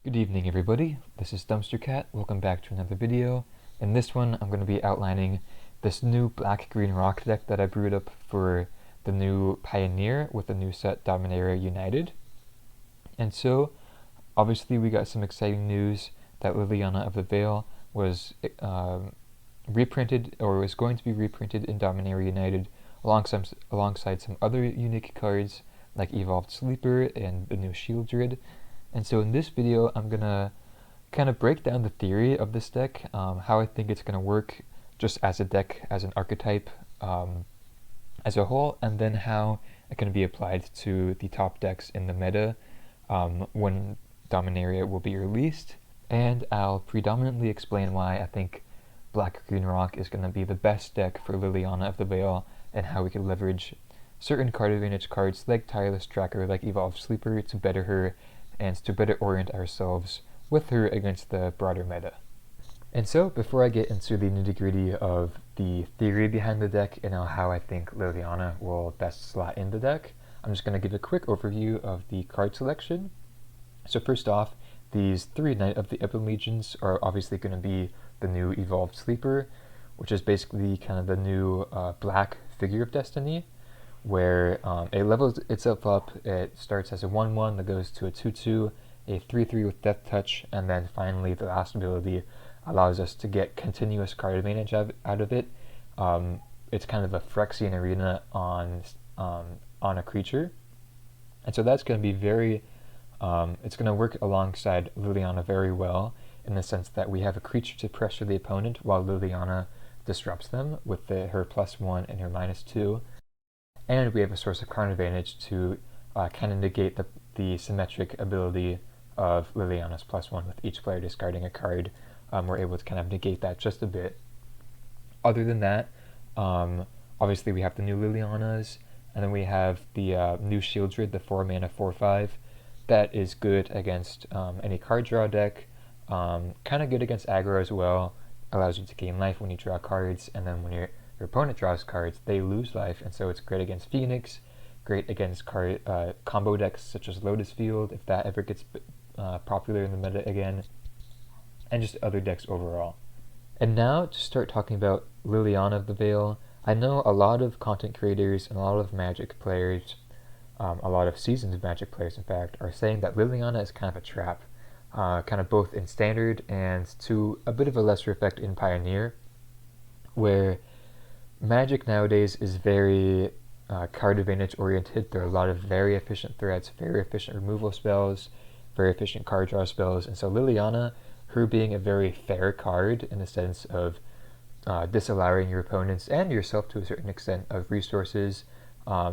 Good evening, everybody. This is Dumpster Cat. Welcome back to another video. In this one, I'm going to be outlining this new black-green rock deck that I brewed up for the new Pioneer with the new set Dominaria United. And so, obviously, we got some exciting news that Liliana of the Veil was reprinted, or was going to be reprinted in Dominaria United alongside some other unique cards like Evolved Sleeper and the new Shield Druid. And so in this video, I'm going to kind of break down the theory of this deck, how I think it's going to work just as a deck, as an archetype as a whole, and then how it can be applied to the top decks in the meta when Dominaria will be released. And I'll predominantly explain why I think Black-Green Rock is going to be the best deck for Liliana of the Veil, and how we can leverage certain card advantage cards like Tireless Tracker, like Evolved Sleeper, to better her and to better orient ourselves with her against the broader meta. And so, before I get into the nitty-gritty of the theory behind the deck and how I think Liliana will best slot in the deck, I'm just going to give a quick overview of the card selection. So first off, these three Knight of the Ebon Legions are obviously going to be the new Evolved Sleeper, which is basically kind of the new black Figure of Destiny, where it levels itself up. It starts as a 1-1 that goes to a 2-2, a 3-3 with Death Touch, and then finally the last ability allows us to get continuous card advantage out of it. It's kind of a Phyrexian arena on a creature, and so that's going to be very, it's going to work alongside Liliana very well, in the sense that we have a creature to pressure the opponent while Liliana disrupts them with her +1 and her -2. And we have a source of card advantage to kind of negate the symmetric ability of Liliana's +1 with each player discarding a card. We're able to kind of negate that just a bit. Other than that, obviously we have the new Lilianas, and then we have the new Shield Druid, the 4-mana 4/5. That is good against any card draw deck, kind of good against aggro as well. Allows you to gain life when you draw cards, and then when your opponent draws cards, they lose life, and so it's great against Phoenix, great against combo decks such as Lotus Field, if that ever gets popular in the meta again, and just other decks overall. And now to start talking about Liliana of the Veil, I know a lot of content creators and a lot of Magic players, a lot of seasoned Magic players in fact, are saying that Liliana is kind of a trap, kind of both in Standard and to a bit of a lesser effect in Pioneer, where Magic nowadays is very card advantage oriented. There are a lot of very efficient threats, very efficient removal spells, very efficient card draw spells, and so Liliana, her being a very fair card in the sense of disallowing your opponents and yourself to a certain extent of resources,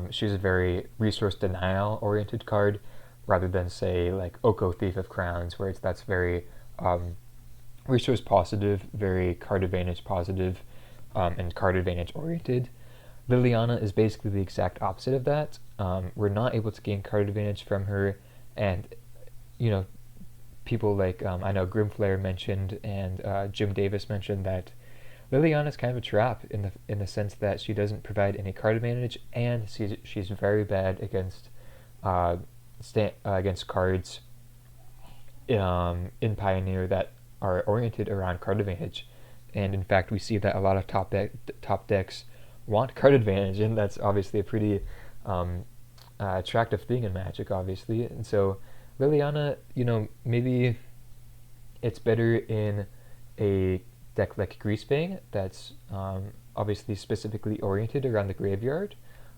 she's a very resource denial oriented card, rather than say like Oko Thief of Crowns, where that's very resource positive, very card advantage positive, and card advantage oriented. Liliana is basically the exact opposite of that. We're not able to gain card advantage from her, and you know, people like I know Grimflare mentioned and Jim Davis mentioned that Liliana is kind of a trap in the sense that she doesn't provide any card advantage, and she's very bad against cards in Pioneer that are oriented around card advantage. And in fact, we see that a lot of top decks want card advantage, and that's obviously a pretty attractive thing in Magic, obviously. And so Liliana, maybe it's better in a deck like Greasebang that's obviously specifically oriented around the graveyard.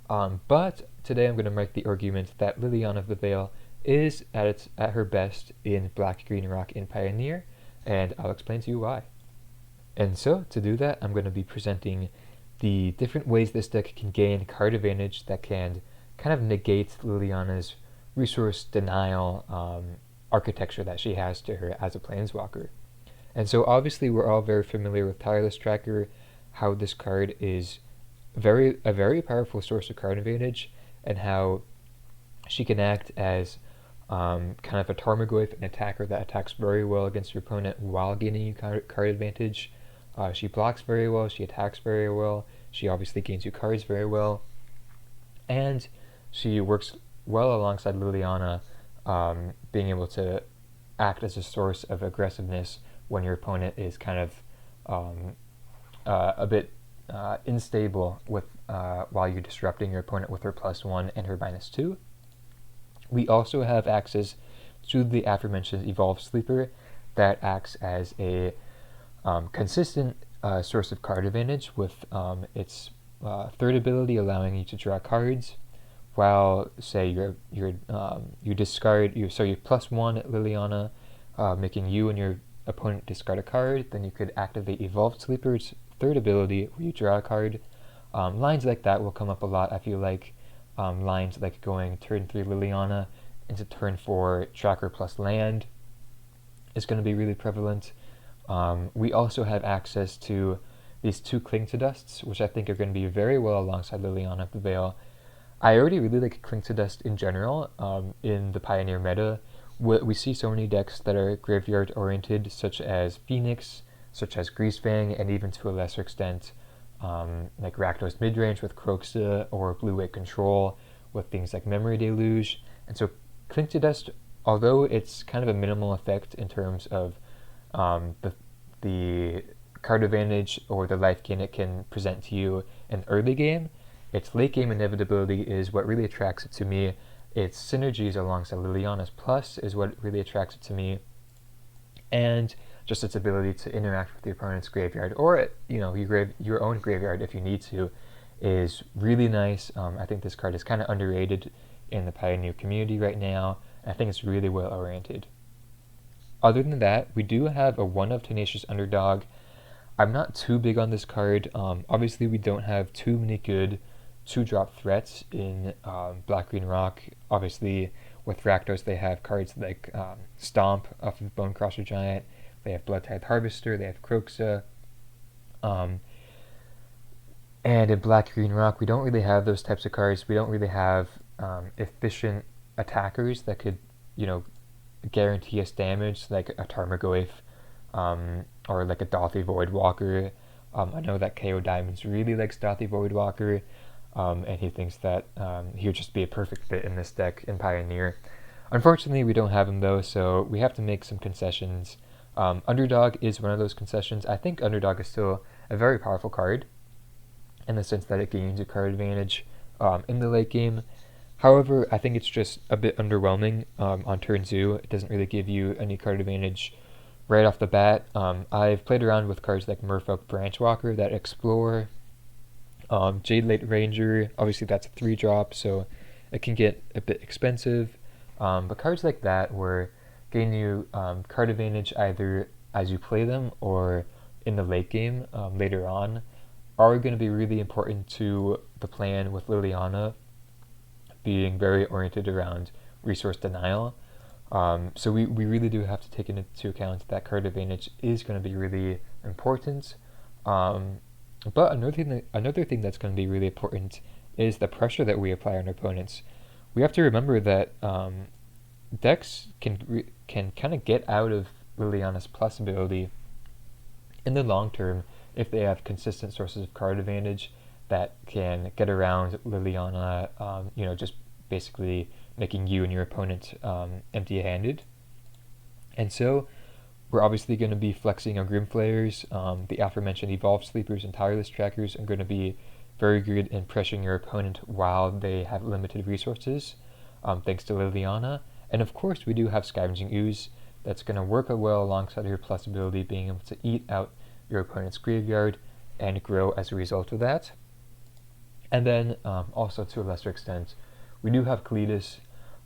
But today I'm going to make the argument that Liliana of the Veil is at her best in Black-Green Rock in Pioneer, and I'll explain to you why. And so, to do that, I'm going to be presenting the different ways this deck can gain card advantage that can kind of negate Liliana's resource denial architecture that she has to her as a Planeswalker. And so obviously we're all very familiar with Tireless Tracker, how this card is a very powerful source of card advantage, and how she can act as kind of a Tarmogoyf, an attacker that attacks very well against your opponent while gaining card advantage. She blocks very well, she attacks very well, she obviously gains you cards very well, and she works well alongside Liliana, being able to act as a source of aggressiveness when your opponent is kind of a bit unstable with while you're disrupting your opponent with her +1 and her -2. We also have access to the aforementioned Evolved Sleeper that acts as a consistent source of card advantage with its third ability allowing you to draw cards, while say you discard so your +1 Liliana, making you and your opponent discard a card. Then you could activate Evolved Sleeper's third ability where you draw a card. Lines like that will come up a lot. I feel like lines like going turn 3 Liliana into turn 4 Tracker plus land is going to be really prevalent. We also have access to these 2 Cling to Dusts, which I think are going to be very well alongside Liliana of the Veil. I already really like Cling to Dust in general in the Pioneer meta. We see so many decks that are graveyard oriented, such as Phoenix, such as Greasefang, and even to a lesser extent like Rakdos Midrange with Croxa, or Blue-White Control with things like Memory Deluge. And so Cling to Dust, although it's kind of a minimal effect in terms of the card advantage or the life gain it can present to you in early game, its late game inevitability is what really attracts it to me. Its synergies alongside Liliana's Plus is what really attracts it to me, and just its ability to interact with the opponent's graveyard, or your own graveyard if you need to, is really nice. I think this card is kind of underrated in the Pioneer community right now. I think it's really well oriented. Other than that, we do have a 1 of Tenacious Underdog. I'm not too big on this card. Obviously, we don't have too many good 2-drop threats in Black-Green Rock. Obviously, with Rakdos, they have cards like Stomp off of Bonecrusher Giant. They have Bloodtithe Harvester. They have Croxa. And in Black-Green Rock, we don't really have those types of cards. We don't really have efficient attackers that could, guarantee us damage, like a Tarmogoyf or like a Dothy Voidwalker. I know that KO Diamonds really likes Dothy Voidwalker, and he thinks that he would just be a perfect fit in this deck in Pioneer. Unfortunately, we don't have him though, so we have to make some concessions. Underdog is one of those concessions. I think Underdog is still a very powerful card in the sense that it gains a card advantage in the late game. However, I think it's just a bit underwhelming on turn 2. It doesn't really give you any card advantage right off the bat. I've played around with cards like Merfolk Branchwalker that explore. Jade Late Ranger, obviously that's a 3-drop, so it can get a bit expensive. But cards like that where gain you card advantage either as you play them or in the late game later on are going to be really important to the plan, with Liliana being very oriented around resource denial. So we really do have to take into account that card advantage is going to be really important. But another thing that's going to be really important is the pressure that we apply on our opponents. We have to remember that decks can kind of get out of Liliana's Plus ability in the long term if they have consistent sources of card advantage that can get around Liliana, just basically making you and your opponent empty-handed. And so we're obviously going to be flexing our Grimflayers. The aforementioned Evolved Sleepers and Tireless Trackers are going to be very good in pressuring your opponent while they have limited resources, thanks to Liliana. And of course, we do have Scavenging Ooze that's going to work well alongside your Plus ability, being able to eat out your opponent's graveyard and grow as a result of that. And then also to a lesser extent, we do have Cletus.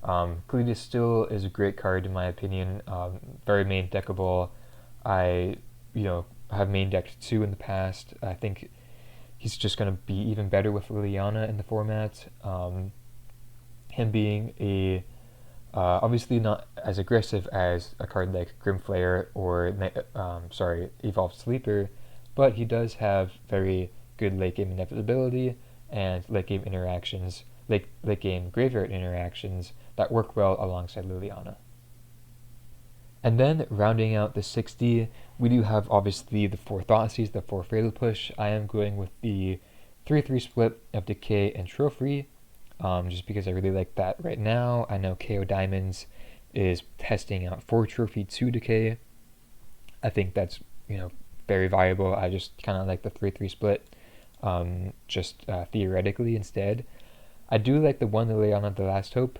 Cletus still is a great card in my opinion, very main deckable. I have main decked 2 in the past. I think he's just going to be even better with Liliana in the format. Him being obviously not as aggressive as a card like Grimflayer or Evolved Sleeper, but he does have very good late game inevitability and late game interactions, late game graveyard interactions that work well alongside Liliana. And then rounding out the 60, we do have obviously the 4 Thoughtseize, the 4 Fatal Push. I am going with the 3-3 split of Decay and Trophy, just because I really like that right now. I know KO Diamonds is testing out 4 trophy 2 decay. I think that's, very valuable. I just kind of like the 3-3 split, just theoretically instead. I do like the 1 Liliana, the Last Hope.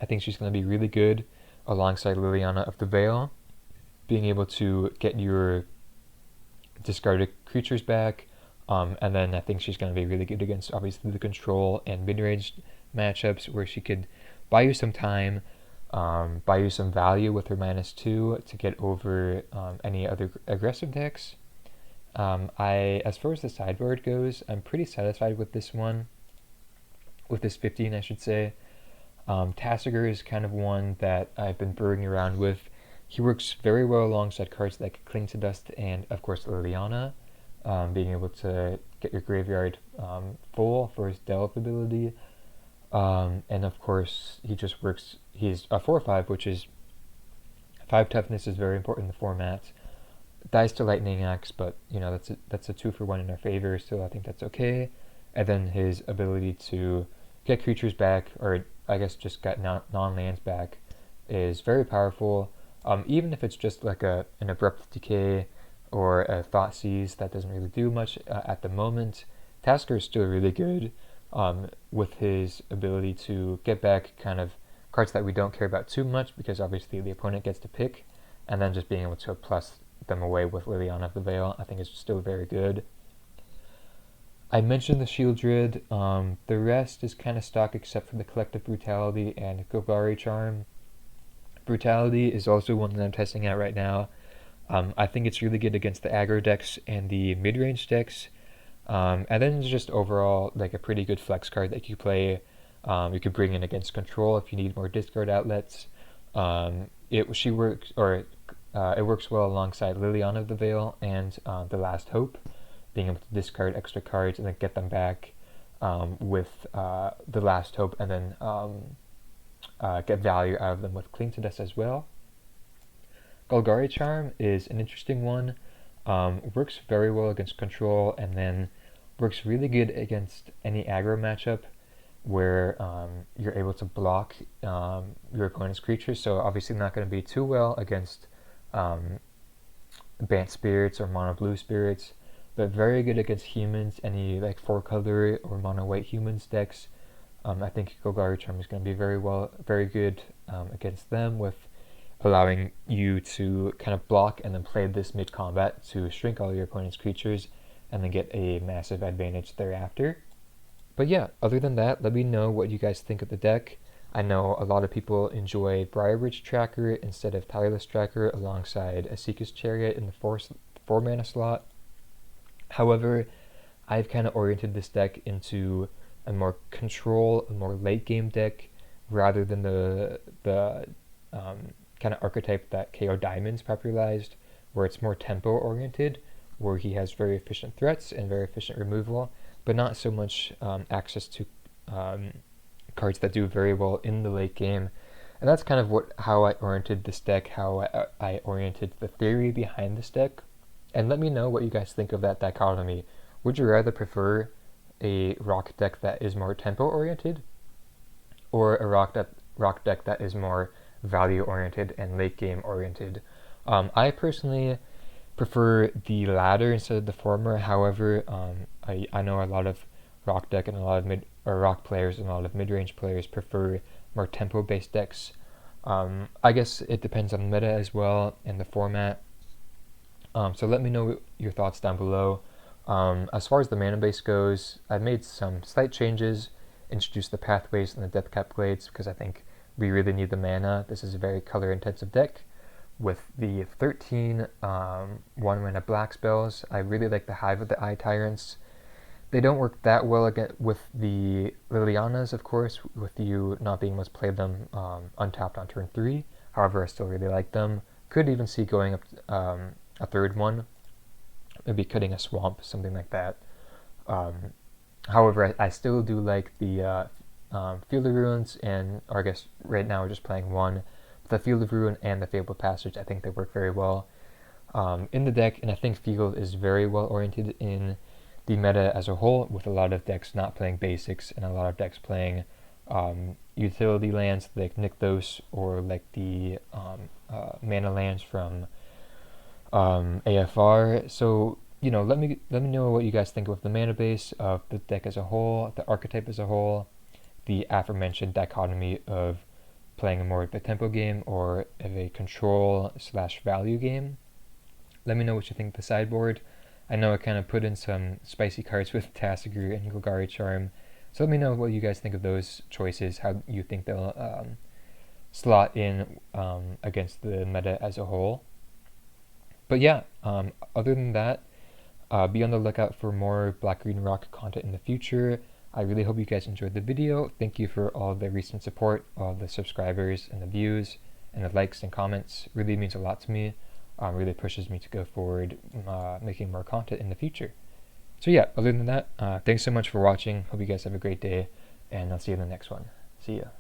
I think she's going to be really good alongside Liliana of the Veil, being able to get your discarded creatures back, and then I think she's going to be really good against, obviously, the control and mid-range matchups where she could buy you some time, buy you some value with her -2 to get over any other aggressive decks. As far as the sideboard goes, I'm pretty satisfied with this one, with this 15, I should say. Tasigur is kind of one that I've been brewing around with. He works very well alongside cards like Cling to Dust and, of course, Liliana, being able to get your graveyard full for his Delve ability. And, of course, he's a 4/5, which is 5 toughness is very important in the format. Dies to Lightning Axe, but, that's a 2-for-1 in our favor, so I think that's okay. And then his ability to get creatures back, or I guess just get non-lands back, is very powerful. Even if it's just like an Abrupt Decay or a Thoughtseize that doesn't really do much at the moment, Tasker is still really good with his ability to get back kind of cards that we don't care about too much, because obviously the opponent gets to pick, and then just being able to plus them away with Liliana of the Veil, I think is still very good. I mentioned the Shieldred. The rest is kind of stock except for the Collective Brutality and Golgari Charm. Brutality is also one that I'm testing out right now. I think it's really good against the aggro decks and the mid-range decks. And then it's just overall like a pretty good flex card that you play. You could bring in against control if you need more discard outlets. It works well alongside Liliana of the Veil and the Last Hope, being able to discard extra cards and then get them back with the Last Hope, and then get value out of them with Cling to Dust as well. Golgari Charm is an interesting one. Works very well against control, and then works really good against any aggro matchup where you're able to block your opponent's creatures. So obviously not going to be too well against Bant Spirits or Mono Blue Spirits, but very good against humans, any like 4-color or mono white humans decks. I think Golgari Charm is going to be very good against them, with allowing you to kind of block and then play this mid-combat to shrink all your opponent's creatures and then get a massive advantage thereafter. But yeah, other than that, let me know what you guys think of the deck. I know a lot of people enjoy Briarbridge Tracker instead of Tireless Tracker alongside Asika's Chariot in the 4-mana slot. However, I've kind of oriented this deck into a more control, a more late game deck, rather than the kind of archetype that KO Diamonds popularized, where it's more tempo oriented, where he has very efficient threats and very efficient removal, but not so much access to cards that do very well in the late game. And that's kind of how I oriented this deck, how I oriented the theory behind this deck. And let me know what you guys think of that dichotomy. Would you rather prefer a rock deck that is more tempo oriented, or a rock deck that is more value oriented and late game oriented? I personally prefer the latter instead of the former. However, I know a lot of rock deck and a lot of rock players and a lot of mid-range players prefer more tempo based decks. I guess it depends on the meta as well and the format. So let me know your thoughts down below. As far as the mana base goes, I've made some slight changes, introduced the pathways and the depth cap blades, because I think we really need the mana. This is a very color intensive deck. With the 13 1-mana black spells, I really like the Hive of the Eye Tyrants. They don't work that well with the Lilianas, of course, with you not being able to play them untapped on turn 3. However, I still really like them. Could even see going up a third one, maybe cutting a swamp, something like that. However, I still do like the Field of Ruins, or I guess right now we're just playing one. The Field of Ruin and the Fabled Passage, I think they work very well in the deck, and I think Field is very well oriented in the meta as a whole, with a lot of decks not playing basics and a lot of decks playing utility lands like Nykthos or like the mana lands from AFR. So let me know what you guys think of the mana base of the deck as a whole, the archetype as a whole, the aforementioned dichotomy of playing more of a tempo game or of a control / value game. Let me know what you think of the sideboard. I know I kind of put in some spicy cards with Tassiger and Golgari Charm, so let me know what you guys think of those choices, how you think they'll slot in against the meta as a whole. But yeah, other than that, be on the lookout for more Black-Green Rock content in the future. I really hope you guys enjoyed the video. Thank you for all the recent support, all the subscribers and the views and the likes and comments. Really means a lot to me. Really pushes me to go forward making more content in the future. So yeah, other than that, thanks so much for watching. Hope you guys have a great day, and I'll see you in the next one. See ya.